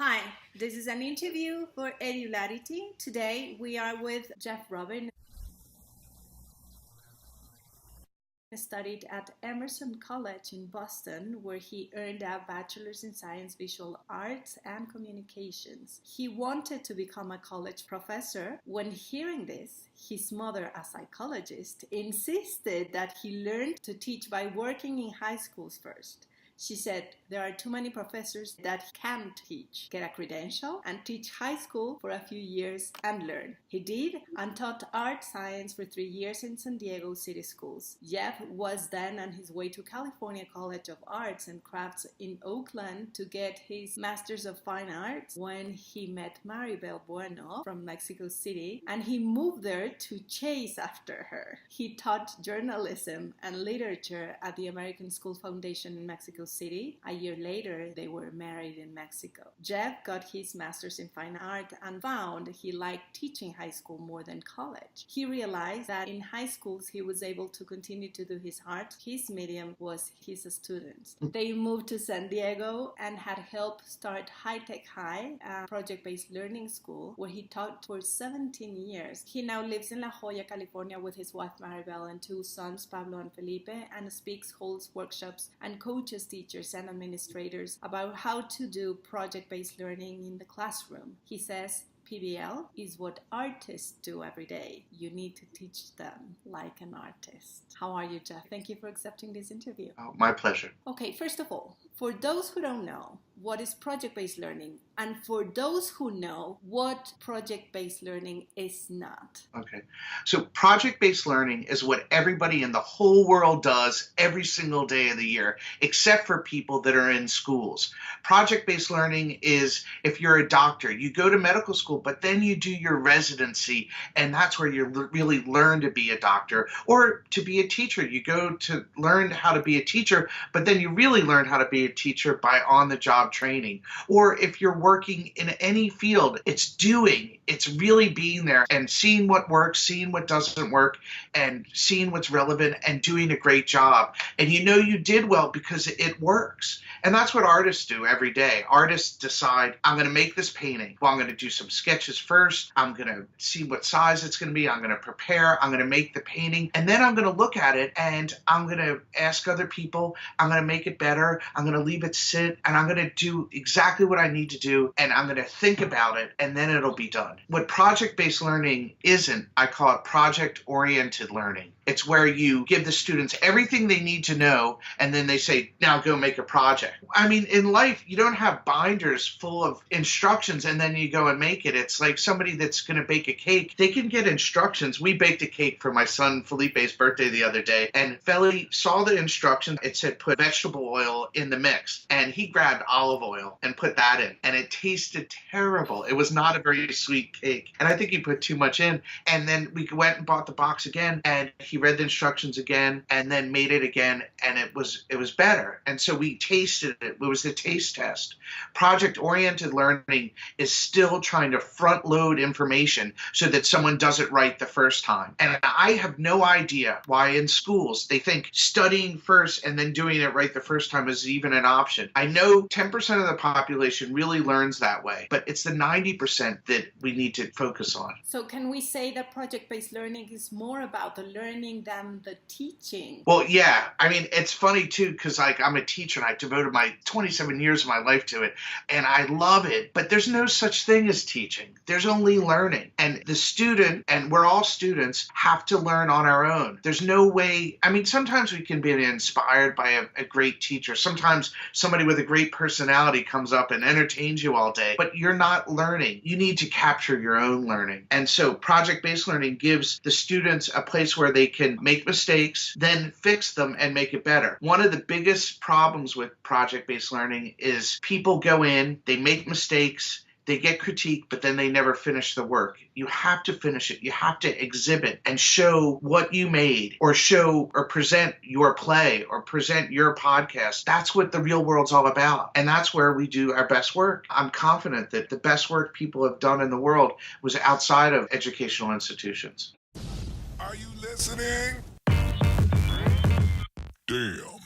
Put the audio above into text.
Hi, this is an interview for Edularity. Today we are with Jeff Robin. He studied at Emerson College in Boston, where he earned a bachelor's in science, visual arts, and communications. He wanted to become a college professor. When hearing this, his mother, a psychologist, insisted that he learn to teach by working in high schools first. She said, there are too many professors that can't teach. Get a credential and teach high school for a few years and learn. He did and taught art science for 3 years in San Diego city schools. Jeff was then on his way to California College of Arts and Crafts in Oakland to get his Master's of Fine Arts when he met Maribel Bueno from Mexico City, and he moved there to chase after her. He taught journalism and literature at the American School Foundation in Mexico City. A year later, they were married in Mexico. Jeff got his master's in fine art and found he liked teaching high school more than college. He realized that in high schools he was able to continue to do his art. His medium was his students. They moved to San Diego and had helped start High Tech High, a Project Based Learning school, where he taught for 17 years. He now lives in La Jolla, California with his wife Maribel and 2 sons, Pablo and Felipe, and speaks, holds workshops, and coaches teachers and administrators about how to do project-based learning in the classroom. He says, PBL is what artists do every day. You need to teach them like an artist. How are you, Jeff? Thank you for accepting this interview. Oh, my pleasure. Okay, first of all, for those who don't know, what is project-based learning? And for those who know, what project-based learning is not? Okay. So project-based learning is what everybody in the whole world does every single day of the year, except for people that are in schools. Project-based learning is if you're a doctor, you go to medical school, but then you do your residency, and that's where you really learn to be a doctor. Or to be a teacher, you go to learn how to be a teacher, but then you really learn how to be a teacher by on-the-job training. Or if you're working in any field, it's really being there and seeing what works, seeing what doesn't work, and seeing what's relevant and doing a great job. And you know you did well because it works. And that's what artists do every day. Artists decide, I'm going to make this painting. Well, I'm going to do some sketches first. I'm going to see what size it's going to be. I'm going to prepare. I'm going to make the painting. And then I'm going to look at it and I'm going to ask other people. I'm going to make it better. I'm going to leave it sit. And I'm going to do exactly what I need to do. And I'm going to think about it. And then it'll be done. What project-based learning isn't, I call it project-oriented learning. It's where you give the students everything they need to know, and then they say, now go make a project. I mean, in life, you don't have binders full of instructions and then you go and make it. It's like somebody that's going to bake a cake. They can get instructions. We baked a cake for my son Felipe's birthday the other day, and Feli saw the instructions. It said put vegetable oil in the mix, and he grabbed olive oil and put that in, and it tasted terrible. It was not a very sweet cake, and I think he put too much in. And then we went and bought the box again, and he read the instructions again and then made it again, and it was better. And so we tasted it. It was the taste test. Project-oriented learning is still trying to front load information so that someone does it right the first time. And I have no idea why in schools they think studying first and then doing it right the first time is even an option. I know 10% of the population really learns that way, but it's the 90% that we need to focus on. So can we say that project-based learning is more about the learning than the teaching? Well, yeah. I mean, it's funny too, because I'm a teacher and I devoted my 27 years of my life to it, and I love it. But there's no such thing as teaching. There's only learning. And the student, and we're all students, have to learn on our own. There's no way. I mean, sometimes we can be inspired by a great teacher. Sometimes somebody with a great personality comes up and entertains you all day, but you're not learning. You need to capture your own learning. And so project-based learning gives the students a place where they can make mistakes, then fix them and make it better. One of the biggest problems with project-based learning is people go in, they make mistakes, they get critiqued, but then they never finish the work. You have to finish it. You have to exhibit and show what you made, or show or present your play or present your podcast. That's what the real world's all about. And that's where we do our best work. I'm confident that the best work people have done in the world was outside of educational institutions. Are you listening? Damn.